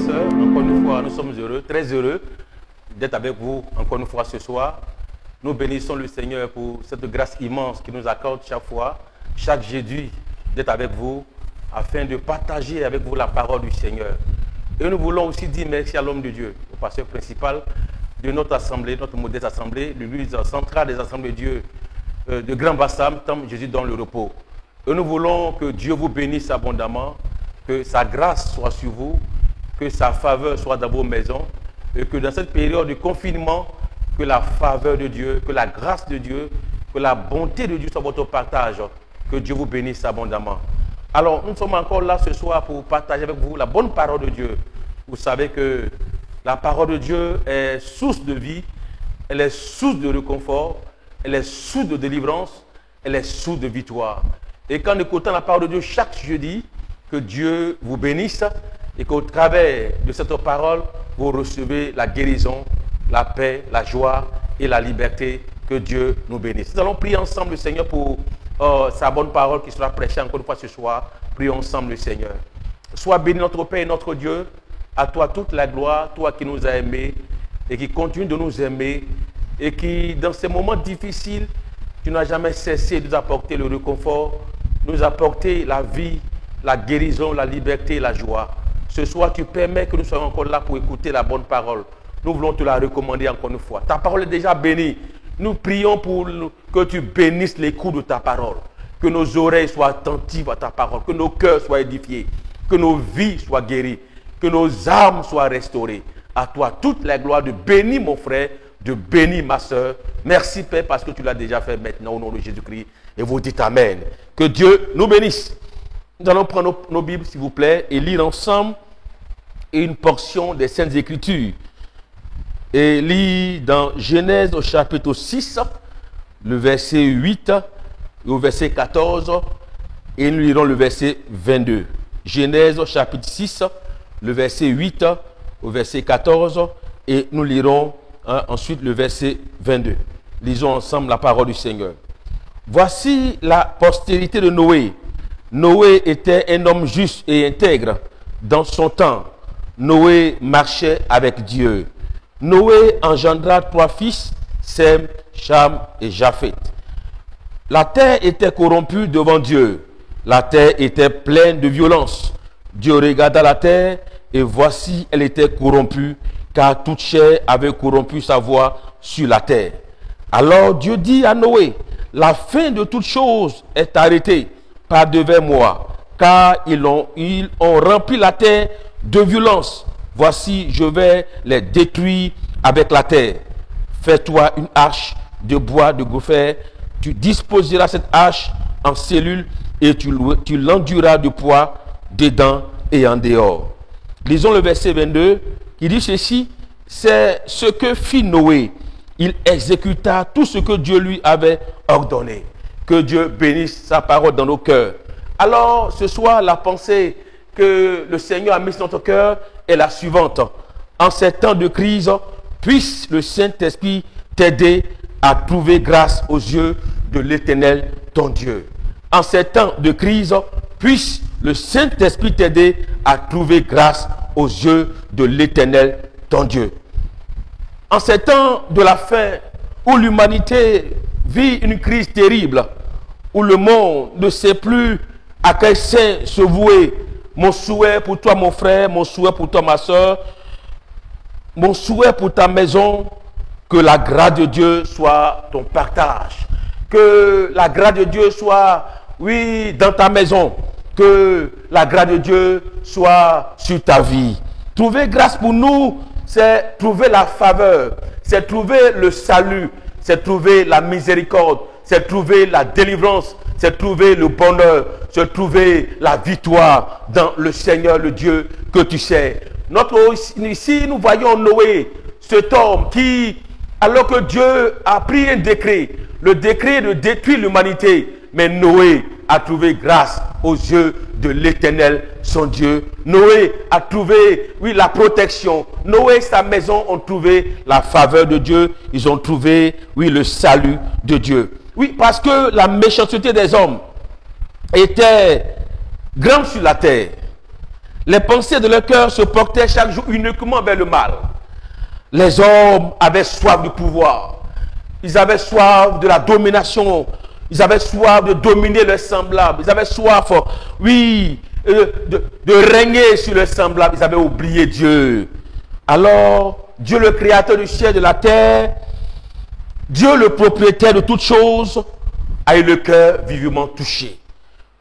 sœurs, encore une fois, nous sommes heureux, très heureux d'être avec vous encore une fois ce soir. Nous bénissons le Seigneur pour cette grâce immense qu'il nous accorde chaque fois, chaque jeudi, d'être avec vous, afin de partager avec vous la parole du Seigneur. Et nous voulons aussi dire merci à l'homme de Dieu, au pasteur principal de notre assemblée, notre modeste assemblée, l'église centrale des assemblées de Dieu de Grand Bassam, tant Jésus dans le repos. Et nous voulons que Dieu vous bénisse abondamment, que sa grâce soit sur vous, que sa faveur soit dans vos maisons, et que dans cette période de confinement, que la faveur de Dieu, que la grâce de Dieu, que la bonté de Dieu soit votre partage, que Dieu vous bénisse abondamment. Alors, nous sommes encore là ce soir pour partager avec vous la bonne parole de Dieu. Vous savez que la parole de Dieu est source de vie, elle est source de réconfort, elle est source de délivrance, elle est source de victoire. Et qu'en écoutant la parole de Dieu chaque jeudi, que Dieu vous bénisse et qu'au travers de cette parole, vous recevez la guérison, la paix, la joie et la liberté. Que Dieu nous bénisse. Nous allons prier ensemble le Seigneur pour sa bonne parole qui sera prêchée encore une fois ce soir. Prions ensemble le Seigneur. Sois béni notre Père et notre Dieu. À toi toute la gloire, toi qui nous as aimés et qui continue de nous aimer et qui, dans ces moments difficiles, tu n'as jamais cessé de nous apporter le réconfort, nous apporter la vie, la guérison, la liberté et la joie. Ce soir, tu permets que nous soyons encore là pour écouter la bonne parole. Nous voulons te la recommander encore une fois. Ta parole est déjà bénie. Nous prions pour que tu bénisses l'écoute de ta parole. Que nos oreilles soient attentives à ta parole. Que nos cœurs soient édifiés. Que nos vies soient guéries. Que nos âmes soient restaurées. À toi toute la gloire de bénir mon frère, de bénir ma soeur. Merci Père parce que tu l'as déjà fait maintenant au nom de Jésus-Christ. Et vous dites Amen. Que Dieu nous bénisse. Nous allons prendre nos Bibles s'il vous plaît et lire ensemble une portion des Saintes Écritures. Et lire dans Genèse au chapitre 6, le verset 8 et au verset 14. Et nous lirons le verset 22. Genèse au chapitre 6, le verset 8 au verset 14. Et nous lirons ensuite le verset 22. Lisons ensemble la parole du Seigneur. Voici la postérité de Noé. Noé était un homme juste et intègre dans son temps. Noé marchait avec Dieu. Noé engendra 3 fils, Sem, Cham et Japheth. La terre était corrompue devant Dieu. La terre était pleine de violence. Dieu regarda la terre et voici elle était corrompue, car toute chair avait corrompu sa voie sur la terre. Alors Dieu dit à Noé, la fin de toutes choses est arrêtée par devers moi, car ils ont rempli la terre de violence. Voici, je vais les détruire avec la terre. Fais-toi une hache de bois de gopher. Tu disposeras cette hache en cellules et tu l'enduras de poids dedans et en dehors. Lisons le verset 22 qui dit ceci. C'est ce que fit Noé. Il exécuta tout ce que Dieu lui avait ordonné. Que Dieu bénisse sa parole dans nos cœurs. Alors, ce soir, la pensée que le Seigneur a mise dans notre cœur est la suivante. En ces temps de crise, puisse le Saint-Esprit t'aider à trouver grâce aux yeux de l'Éternel, ton Dieu. En ces temps de crise, puisse le Saint-Esprit t'aider à trouver grâce aux yeux de l'Éternel, ton Dieu. En ces temps de la fin, où l'humanité vit une crise terrible, où le monde ne sait plus à quel saint se vouer, mon souhait pour toi, mon frère, mon souhait pour toi, ma soeur, mon souhait pour ta maison, que la grâce de Dieu soit ton partage. Que la grâce de Dieu soit, oui, dans ta maison. Que la grâce de Dieu soit sur ta vie. Trouver grâce pour nous, c'est trouver la faveur, c'est trouver le salut, c'est trouver la miséricorde, c'est trouver la délivrance, c'est trouver le bonheur, c'est trouver la victoire dans le Seigneur, le Dieu que tu sais. Ici, nous voyons Noé, cet homme qui, alors que Dieu a pris un décret, le décret de détruire l'humanité, mais Noé a trouvé grâce aux yeux de l'Éternel, son Dieu. Noé a trouvé, oui, la protection. Noé et sa maison ont trouvé la faveur de Dieu. Ils ont trouvé, oui, le salut de Dieu. Oui, parce que la méchanceté des hommes était grande sur la terre. Les pensées de leur cœur se portaient chaque jour uniquement vers le mal. Les hommes avaient soif du pouvoir. Ils avaient soif de la domination. Ils avaient soif de dominer leurs semblables. Ils avaient soif, oui, de régner sur leurs semblables. Ils avaient oublié Dieu. Alors, Dieu le créateur du ciel et de la terre, Dieu le propriétaire de toutes choses, a eu le cœur vivement touché.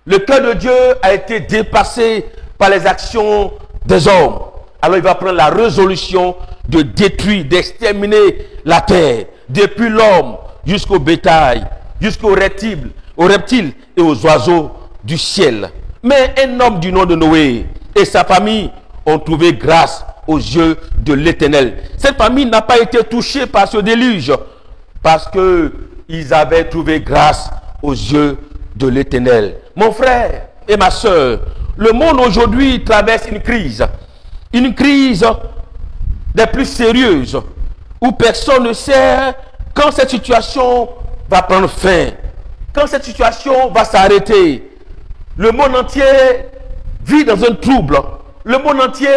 Le cœur de Dieu a été dépassé par les actions des hommes. Alors il va prendre la résolution de détruire, d'exterminer la terre, depuis l'homme jusqu'au bétail, jusqu'aux reptiles et aux oiseaux du ciel. Mais un homme du nom de Noé et sa famille ont trouvé grâce aux yeux de l'Éternel. Cette famille n'a pas été touchée par ce déluge parce qu'ils avaient trouvé grâce aux yeux de l'Éternel. Mon frère et ma soeur, le monde aujourd'hui traverse une crise des plus sérieuses, où personne ne sait quand cette situation va prendre fin, quand cette situation va s'arrêter. Le monde entier vit dans un trouble. Le monde entier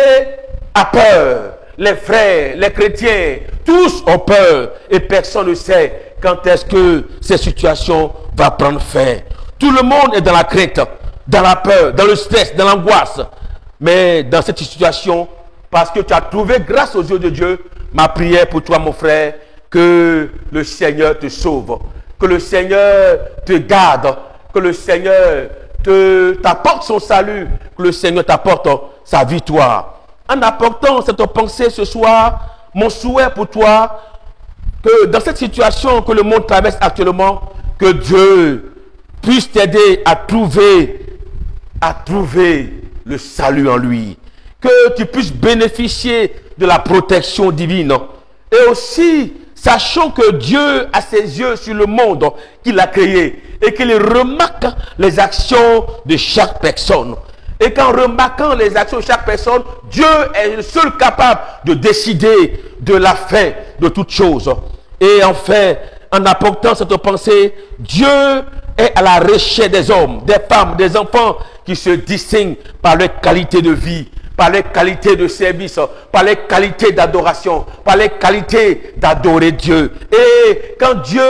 a peur. Les frères, les chrétiens, tous ont peur. Et personne ne sait quand est-ce que cette situation va prendre fin. Tout le monde est dans la crainte, dans la peur, dans le stress, dans l'angoisse. Mais dans cette situation, parce que tu as trouvé grâce aux yeux de Dieu, ma prière pour toi, mon frère, que le Seigneur te sauve, que le Seigneur te garde, que le Seigneur t'apporte son salut, que le Seigneur t'apporte sa victoire. En apportant cette pensée ce soir, mon souhait pour toi, que dans cette situation que le monde traverse actuellement, que Dieu puisse t'aider à trouver le salut en lui. Que tu puisses bénéficier de la protection divine. Et aussi, sachant que Dieu a ses yeux sur le monde qu'il a créé et qu'il remarque les actions de chaque personne. Et qu'en remarquant les actions de chaque personne, Dieu est le seul capable de décider de la fin de toutes choses. Et enfin, en apportant cette pensée, Dieu est à la recherche des hommes, des femmes, des enfants qui se distinguent par leur qualité de vie, par les qualités de service, par les qualités d'adoration, par les qualités d'adorer Dieu. Et quand Dieu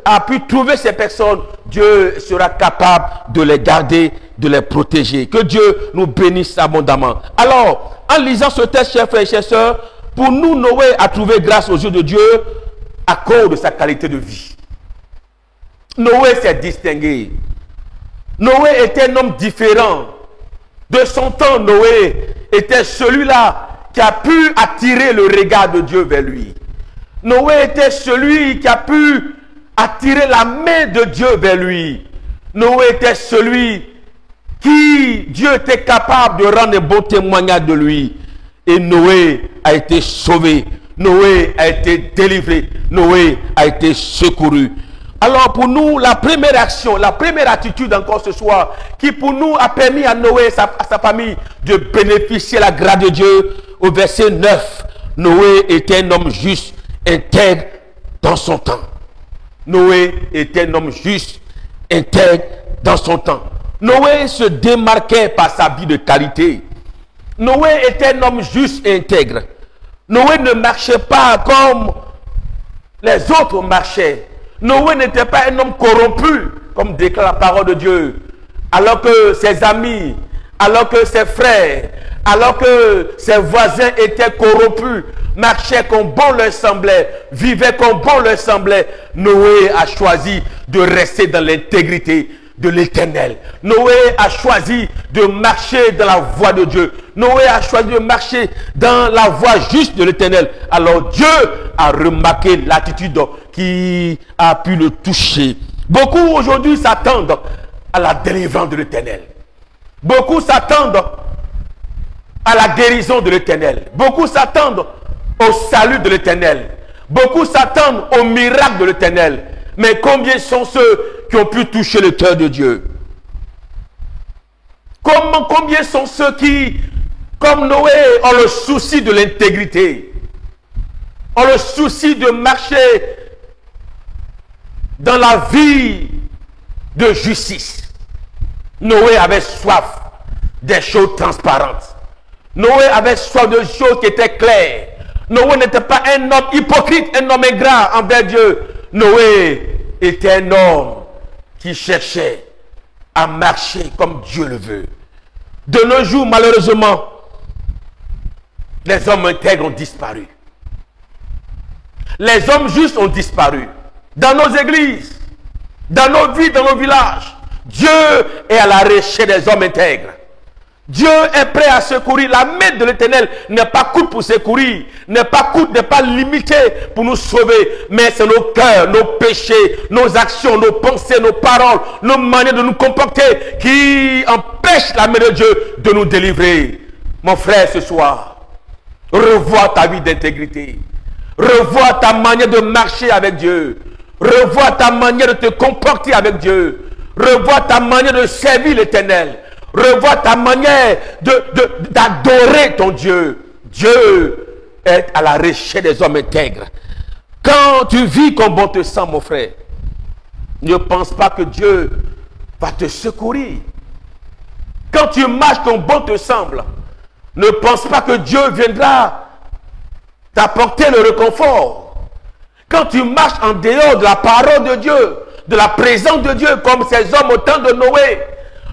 a pu trouver ces personnes, Dieu sera capable de les garder, de les protéger. Que Dieu nous bénisse abondamment. Alors, en lisant ce texte, chers frères et chers sœurs, pour nous, Noé a trouvé grâce aux yeux de Dieu à cause de sa qualité de vie. Noé s'est distingué. Noé était un homme différent. De son temps, Noé était celui-là qui a pu attirer le regard de Dieu vers lui. Noé était celui qui a pu attirer la main de Dieu vers lui. Noé était celui qui Dieu était capable de rendre un bon témoignage de lui. Et Noé a été sauvé. Noé a été délivré. Noé a été secouru. Alors pour nous, la première action, la première attitude encore ce soir, qui pour nous a permis à Noé et à sa famille de bénéficier de la grâce de Dieu, au verset 9, Noé était un homme juste, intègre dans son temps. Noé était un homme juste, intègre dans son temps. Noé se démarquait par sa vie de qualité. Noé était un homme juste et intègre. Noé ne marchait pas comme les autres marchaient. Noé n'était pas un homme corrompu, comme déclare la parole de Dieu. Alors que ses amis, alors que ses frères, alors que ses voisins étaient corrompus, marchaient comme bon leur semblait, vivaient comme bon leur semblait, Noé a choisi de rester dans l'intégrité de l'Éternel. Noé a choisi de marcher dans la voie de Dieu. Noé a choisi de marcher dans la voie juste de l'Éternel. Alors Dieu a remarqué l'attitude qui a pu le toucher. Beaucoup aujourd'hui s'attendent à la délivrance de l'Éternel. Beaucoup s'attendent à la guérison de l'Éternel. Beaucoup s'attendent au salut de l'Éternel. Beaucoup s'attendent au miracle de l'Éternel. Mais combien sont ceux qui ont pu toucher le cœur de Dieu? Combien sont ceux qui, comme Noé, ont le souci de l'intégrité, ont le souci de marcher dans la vie de justice? Noé avait soif des choses transparentes. Noé avait soif de choses qui étaient claires. Noé n'était pas un homme hypocrite, un homme ingrat envers Dieu. Noé était un homme qui cherchait à marcher comme Dieu le veut. De nos jours, malheureusement, les hommes intègres ont disparu. Les hommes justes ont disparu. Dans nos églises, dans nos villes, dans nos villages, Dieu est à la recherche des hommes intègres. Dieu est prêt à secourir. La main de l'Éternel n'est pas courte pour secourir, n'est pas limitée pour nous sauver, mais c'est nos cœurs, nos péchés, nos actions, nos pensées, nos paroles, nos manières de nous comporter qui empêchent la main de Dieu de nous délivrer. Mon frère, ce soir, revois ta vie d'intégrité. Revois ta manière de marcher avec Dieu. Revois ta manière de te comporter avec Dieu. Revois ta manière de servir l'Éternel. Revois ta manière d'adorer ton Dieu. Dieu est à la recherche des hommes intègres. Quand tu vis comme bon te semble, mon frère, ne pense pas que Dieu va te secourir. Quand tu marches comme bon te semble, ne pense pas que Dieu viendra t'apporter le réconfort. Quand tu marches en dehors de la parole de Dieu, de la présence de Dieu, comme ces hommes au temps de Noé,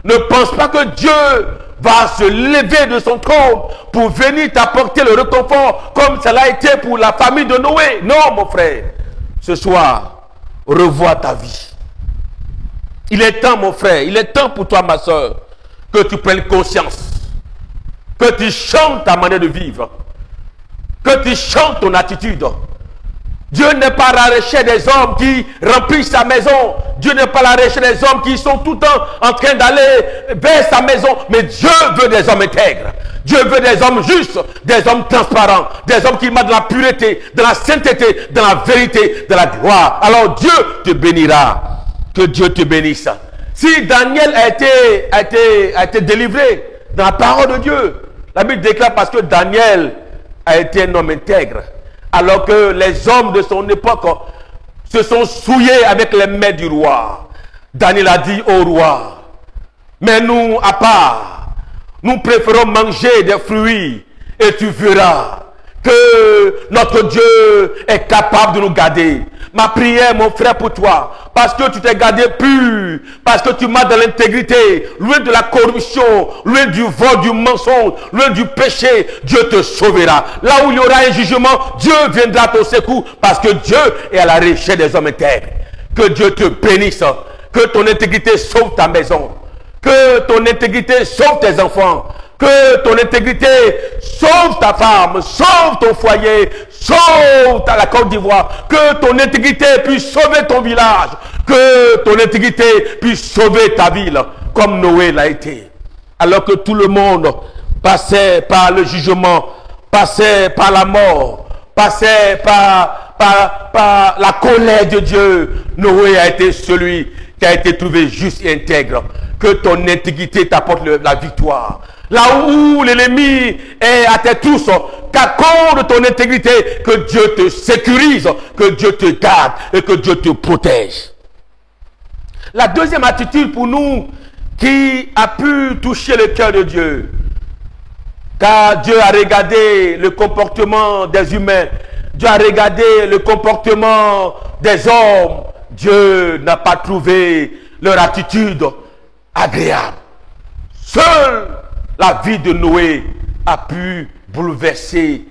ne pense pas que Dieu va se lever de son trône pour venir t'apporter le réconfort comme cela a été pour la famille de Noé. Non, mon frère. Ce soir, revois ta vie. Il est temps, mon frère, il est temps pour toi, ma soeur, que tu prennes conscience, que tu changes ta manière de vivre, que tu changes ton attitude. Dieu n'est pas à la recherche des hommes qui remplissent sa maison. Dieu n'est pas à la recherche des hommes qui sont tout le temps en train d'aller vers sa maison. Mais Dieu veut des hommes intègres. Dieu veut des hommes justes, des hommes transparents, des hommes qui marchent dans la pureté, dans la sainteté, dans la vérité, dans la gloire. Alors Dieu te bénira. Que Dieu te bénisse. Si Daniel a été délivré dans la parole de Dieu, la Bible déclare parce que Daniel a été un homme intègre. Alors que les hommes de son époque se sont souillés avec les mains du roi. Daniel a dit au roi, mais nous, à part, nous préférons manger des fruits et tu verras que notre Dieu est capable de nous garder. Ma prière, mon frère, pour toi, parce que tu t'es gardé pur, parce que tu marches dans l'intégrité, loin de la corruption, loin du vol, du mensonge, loin du péché, Dieu te sauvera. Là où il y aura un jugement, Dieu viendra à ton secours, parce que Dieu est à la recherche des hommes intègres. Que Dieu te bénisse, que ton intégrité sauve ta maison, que ton intégrité sauve tes enfants, que ton intégrité sauve ta femme, sauve ton foyer, sauve la Côte d'Ivoire, que ton intégrité puisse sauver ton village, que ton intégrité puisse sauver ta ville, comme Noé l'a été. Alors que tout le monde passait par le jugement, passait par la mort, passait par la colère de Dieu, Noé a été celui qui a été trouvé juste et intègre. Que ton intégrité t'apporte la victoire. Là où l'ennemi est à tes trousses, qu'accorde ton intégrité, que Dieu te sécurise, que Dieu te garde et que Dieu te protège. La deuxième attitude pour nous qui a pu toucher le cœur de Dieu, car Dieu a regardé le comportement des humains, Dieu a regardé le comportement des hommes, Dieu n'a pas trouvé leur attitude agréable. Seule la vie de Noé a pu bouleverser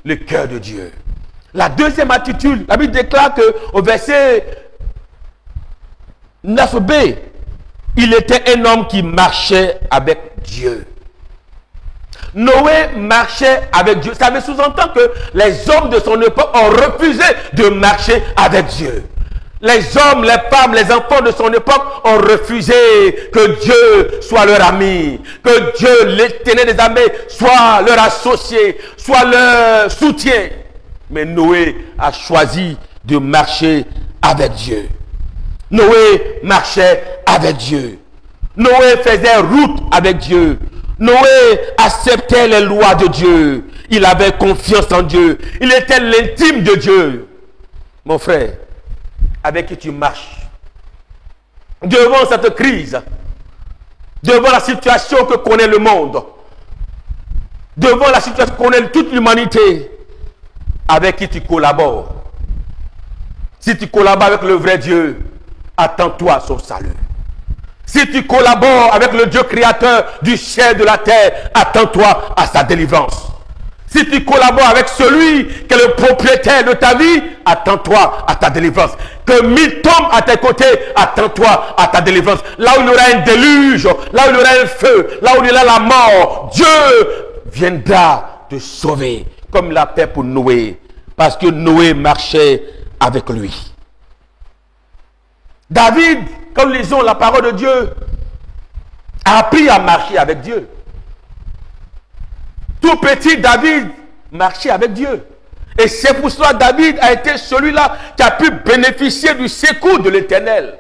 le cœur de Dieu. La deuxième attitude, la Bible déclare qu'au verset 9b, il était un homme qui marchait avec Dieu. Noé marchait avec Dieu. Ça veut sous-entendre que les hommes de son époque ont refusé de marcher avec Dieu. Les hommes, les femmes, les enfants de son époque ont refusé que Dieu soit leur ami, que Dieu, l'Éternel des armées, soit leur associé, soit leur soutien. Mais Noé a choisi de marcher avec Dieu. Noé marchait avec Dieu. Noé faisait route avec Dieu. Noé acceptait les lois de Dieu. Il avait confiance en Dieu. Il était l'intime de Dieu. Mon frère, avec qui tu marches, devant cette crise, devant la situation que connaît le monde, devant la situation qu'on est toute l'humanité, avec qui tu collabores. Si tu collabores avec le vrai Dieu, attends-toi à son salut. Si tu collabores avec le Dieu créateur du ciel et de la terre, attends-toi à sa délivrance. Si tu collabores avec celui qui est le propriétaire de ta vie, attends-toi à ta délivrance. Que 1000 tombent à tes côtés, attends-toi à ta délivrance. Là où il y aura un déluge, là où il y aura un feu, là où il y aura la mort, Dieu viendra te sauver, comme il l'a fait pour Noé. Parce que Noé marchait avec lui. David, comme nous lisons la parole de Dieu, a appris à marcher avec Dieu. Tout petit David marchait avec Dieu. Et c'est pour cela que David a été celui-là qui a pu bénéficier du secours de l'Éternel.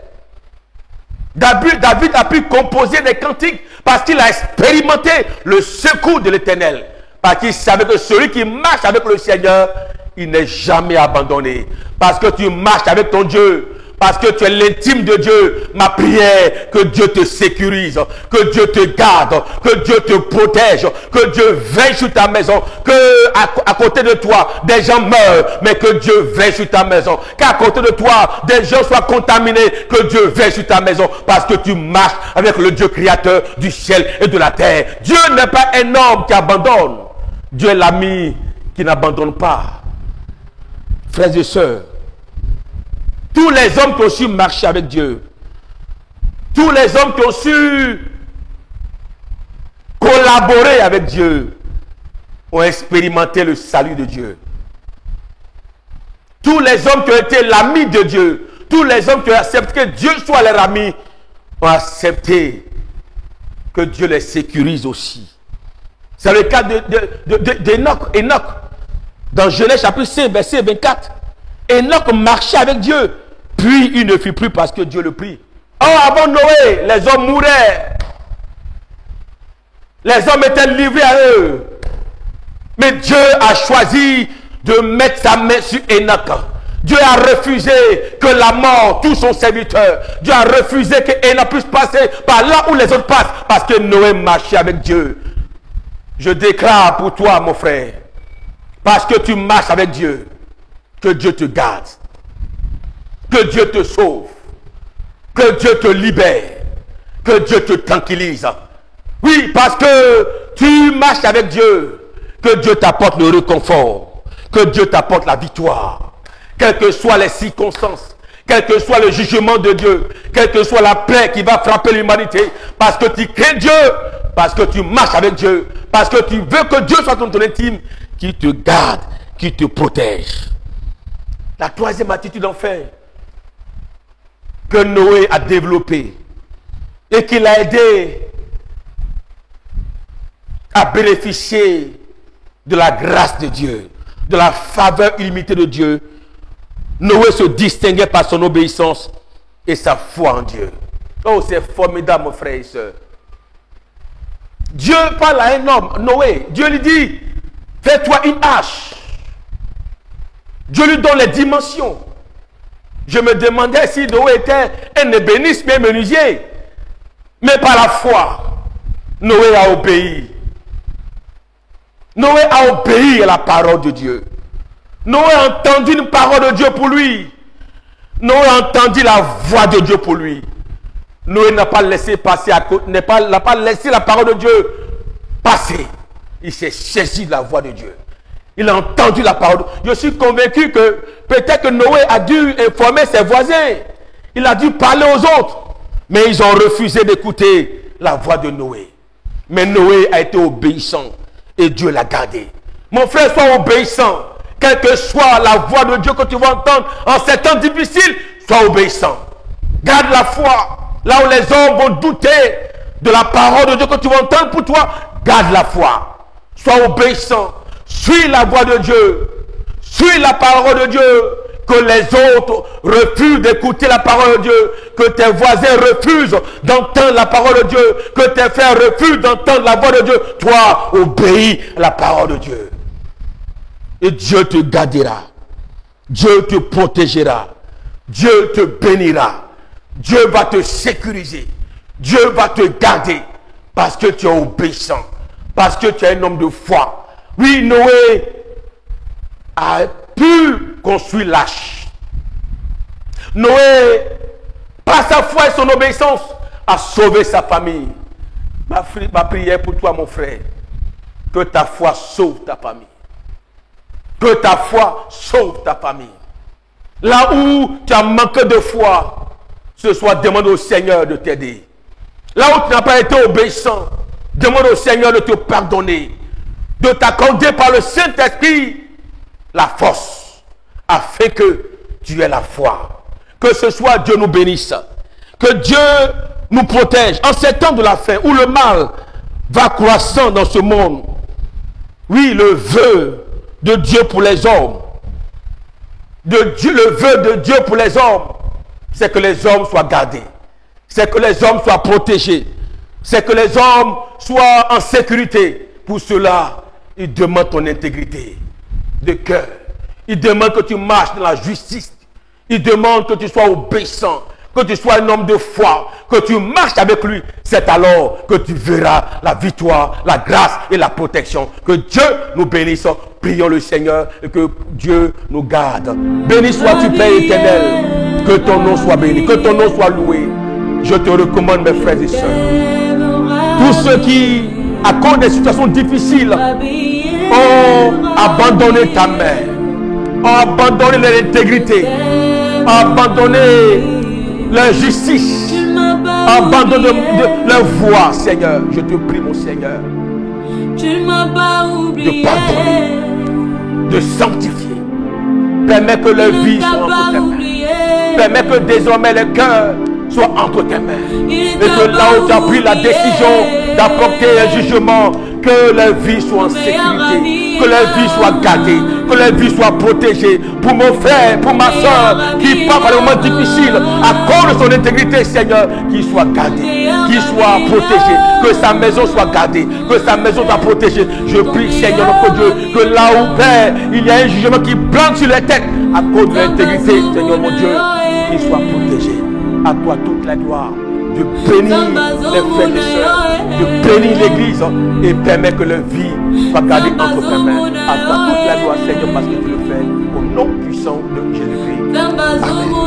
David a pu composer des cantiques parce qu'il a expérimenté le secours de l'Éternel. Parce qu'il savait que celui qui marche avec le Seigneur, il n'est jamais abandonné. Parce que tu marches avec ton Dieu. Parce que tu es l'intime de Dieu. Ma prière, que Dieu te sécurise, que Dieu te garde, que Dieu te protège, que Dieu veille sur ta maison, que à côté de toi, des gens meurent, mais que Dieu veille sur ta maison. Qu'à côté de toi, des gens soient contaminés, que Dieu veille sur ta maison. Parce que tu marches avec le Dieu créateur du ciel et de la terre. Dieu n'est pas un homme qui abandonne. Dieu est l'ami qui n'abandonne pas. Frères et sœurs, tous les hommes qui ont su marcher avec Dieu, tous les hommes qui ont su collaborer avec Dieu, ont expérimenté le salut de Dieu. Tous les hommes qui ont été l'ami de Dieu, tous les hommes qui ont accepté que Dieu soit leur ami, ont accepté que Dieu les sécurise aussi. C'est le cas d'Enoch. Enoch, dans Genèse chapitre 5, verset 24. Enoch marchait avec Dieu, puis il ne fut plus parce que Dieu le prit. Or, avant Noé, les hommes mouraient. Les hommes étaient livrés à eux. Mais Dieu a choisi de mettre sa main sur Enoch. Dieu a refusé que la mort touche son serviteur. Dieu a refusé que Enoch puisse passer par là où les autres passent, parce que Noé marchait avec Dieu. Je déclare pour toi, mon frère, parce que tu marches avec Dieu, que Dieu te garde, que Dieu te sauve, que Dieu te libère, que Dieu te tranquillise. Oui, parce que tu marches avec Dieu, que Dieu t'apporte le réconfort, que Dieu t'apporte la victoire, quelles que soient les circonstances, quel que soit le jugement de Dieu, quelle que soit la plaie qui va frapper l'humanité, parce que tu crains Dieu, parce que tu marches avec Dieu, parce que tu veux que Dieu soit ton intime, qui te garde, qui te protège. La troisième attitude, enfin, que Noé a développée et qui l'a aidé à bénéficier de la grâce de Dieu, de la faveur illimitée de Dieu. Noé se distinguait par son obéissance et sa foi en Dieu. Oh, c'est formidable, mon frère et soeur. Dieu parle à un homme, Noé. Dieu lui dit, fais-toi une hache. Dieu lui donne les dimensions. Je me demandais si Noé était un ébéniste, mais un menuisier. Mais par la foi, Noé a obéi. Noé a obéi à la parole de Dieu. Noé a entendu une parole de Dieu pour lui. Noé a entendu la voix de Dieu pour lui. Noé n'a pas laissé passer à côté, n'a pas laissé la parole de Dieu passer. Il s'est saisi de la voix de Dieu. Il a entendu la parole. Je suis convaincu que peut-être que Noé a dû informer ses voisins. Il a dû parler aux autres. Mais ils ont refusé d'écouter la voix de Noé. Mais Noé a été obéissant et Dieu l'a gardé. Mon frère, sois obéissant. Quelle que soit la voix de Dieu que tu vas entendre en ces temps difficiles, sois obéissant. Garde la foi. Là où les hommes vont douter de la parole de Dieu que tu vas entendre pour toi, garde la foi. Sois obéissant. Suis la voix de Dieu. Suis la parole de Dieu. Que les autres refusent d'écouter la parole de Dieu. Que tes voisins refusent d'entendre la parole de Dieu. Que tes frères refusent d'entendre la voix de Dieu. Toi, obéis à la parole de Dieu. Et Dieu te gardera. Dieu te protégera. Dieu te bénira. Dieu va te sécuriser. Dieu va te garder. Parce que tu es obéissant. parce que tu es un homme de foi. Oui, Noé a pu construire l'arche. Noé, par sa foi et son obéissance, a sauvé sa famille. Ma prière pour toi, mon frère, que ta foi sauve ta famille. Que ta foi sauve ta famille. Là où tu as manqué de foi, ce soir, demande au Seigneur de t'aider. Là où tu n'as pas été obéissant, demande au Seigneur de te pardonner, de t'accorder par le Saint-Esprit la force, afin que tu aies la foi. Que ce soit Dieu nous bénisse. Que Dieu nous protège en ces temps de la fin où le mal va croissant dans ce monde. Oui, le vœu de Dieu pour les hommes, le vœu de Dieu pour les hommes, c'est que les hommes soient gardés, c'est que les hommes soient protégés, c'est que les hommes soient en sécurité. Pour cela, il demande ton intégrité de cœur. Il demande que tu marches dans la justice. Il demande que tu sois obéissant, que tu sois un homme de foi, que tu marches avec lui. C'est alors que tu verras la victoire, la grâce et la protection. Que Dieu nous bénisse. Prions le Seigneur et que Dieu nous garde. Béni sois-tu, Père éternel. Que ton nom soit béni, que ton nom soit loué. Je te recommande, mes frères et sœurs, tous ceux qui, à cause des situations difficiles, ont abandonné ta main, ont abandonné leur intégrité, ont abandonné leur justice, ont abandonné leur voie, Seigneur. Je te prie, mon Seigneur, de pardonner, de sanctifier. Permets que leur vie soit entre tes mains. Permets que désormais les cœurs soient entre tes mains. Et que là où tu as pris la décision d'apporter un jugement, que leur vie soit en sécurité, que leur vie soit gardée, que leur vie soit protégée. Pour mon frère, pour ma soeur qui passe par des moments difficiles, à cause de son intégrité, Seigneur, qu'il soit gardé, qu'il soit protégé, que sa maison soit gardée, que sa maison soit protégée. Je prie, Seigneur notre Dieu, que là où, Père, il y a un jugement qui plante sur les têtes, à cause de l'intégrité, Seigneur mon Dieu, qu'il soit protégé. À toi toute la gloire. De bénir les frères et sœurs, de bénir l'église et permettre que leur vie soit gardée entre tes mains. À toi toute la gloire, Seigneur, parce que tu le fais au nom puissant de Jésus-Christ. Amen.